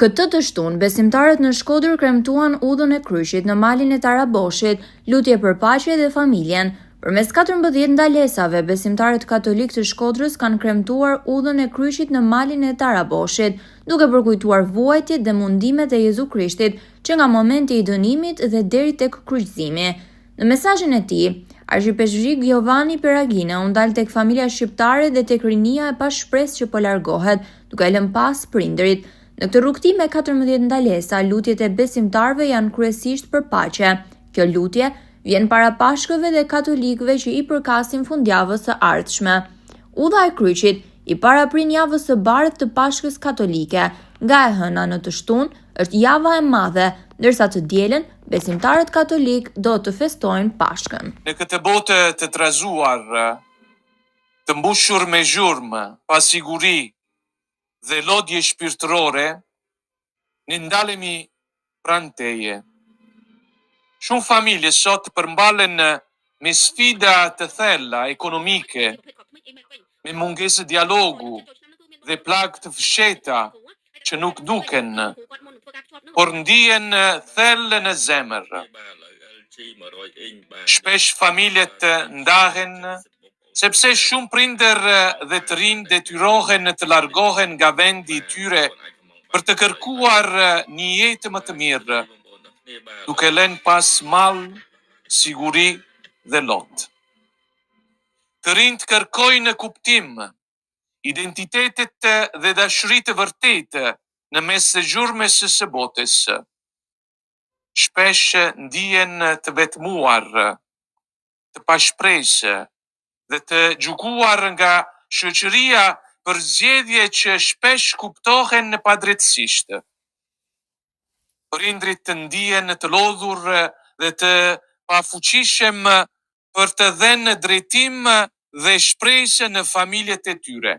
Këtë të shtunë, besimtarët në Shkodër kremtuan udhën e kryqit në malin e Taraboshit, lutje për paqe dhe familjen. Përmes 14 ndalesave, besimtarët katolik të Shkodrës kanë kremtuar udhën e kryqit në malin e Taraboshit, duke përkujtuar vuajtjet dhe mundimet e Jezu Krishtit që nga momenti i dënimit dhe deri tek kryqëzimi. Në mesazhin e tij, Arkiepeskop Giovanni Peragina u ndal tek familja shqiptare dhe tek rinia e pashpresë që po largohet, duke e lënë pas prindërit. Në këtë rrugtim me 14 ndalesa, lutjet e besimtarëve janë kryesisht për paqe. Kjo lutje vjen para pashkëve dhe katolikëve që i përkasin fundjavës së ardhshme. Udha e kryqit i paraprin javës së bardhë të Pashkës katolike. Nga e hëna në të shtunë është java e madhe, ndërsa të dielën besimtarët katolik do të festojnë Pashkën. Në këtë botë të trazuar, të mbushur me zhurmë, pasiguri dhe lodhje shpirtërore, ne ndalemi pranë teje. Shumë familje sot përmbalen me sfida të thella ekonomike, me mungesë dialogu dhe plagë të fshehta që nuk duken, por ndihen thellë në zemër. Shpesh familjet ndahen sepse shumë prindër dhe të rinj detyrohen të largohen nga vendi i tyre për të kërkuar një jetë më të mirë, duke lënë pas mall, siguri dhe lot. Të rinjt kërkojnë kuptim, identitetet dhe dashuri të vërtetë në mes të zhurmës së botës. Shpesh ndihen të vetmuar, të pashpresë dhe të gjykuar nga shoqëria për zgjedhje që shpesh kuptohen padrejtësisht. Prindrit të ndihen të lodhur dhe të pafuqishëm për të dhënë drejtim dhe shpresë në familjet e tyre.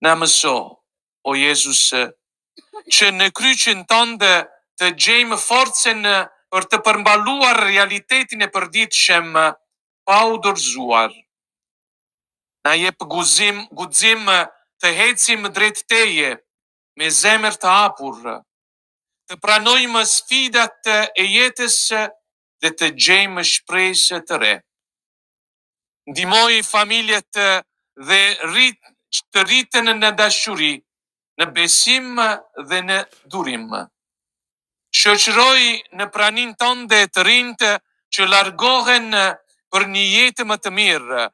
Na mëso, o Jezus, që në kryqin tënd të gjejmë forcën për të përmbaluar realitetin e përditshëm pa u dorëzuar. Na jep guxim të ecim drejt teje me zemër të hapur, të pranojmë sfidat e jetës dhe të gjejmë shpresë të re. Ndihmoj familjet dhe të rriten në dashuri, në besim dhe në durim. Shoqëroj në praninë tënde të rinjt që largohen për një jetë më të mirë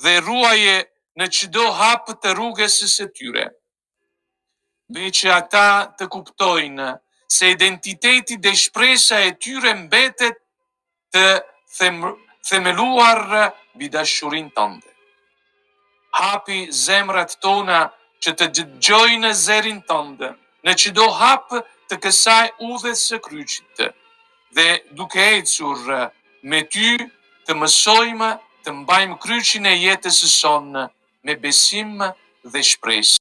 dhe ruaje në çdo hap të rrugës së tyre. Bëj që ata të kuptojnë se identiteti dhe shpresa e tyre mbetet të themeluar mbi dashurinë tënde. Hapi zemrat tona që të dëgjojnë zërin tënd në çdo hap të kësaj udhës së kryqit, dhe duke ecur me ty të mësojmë të mbajmë kryqin e jetës sonë me besim dhe shpresë.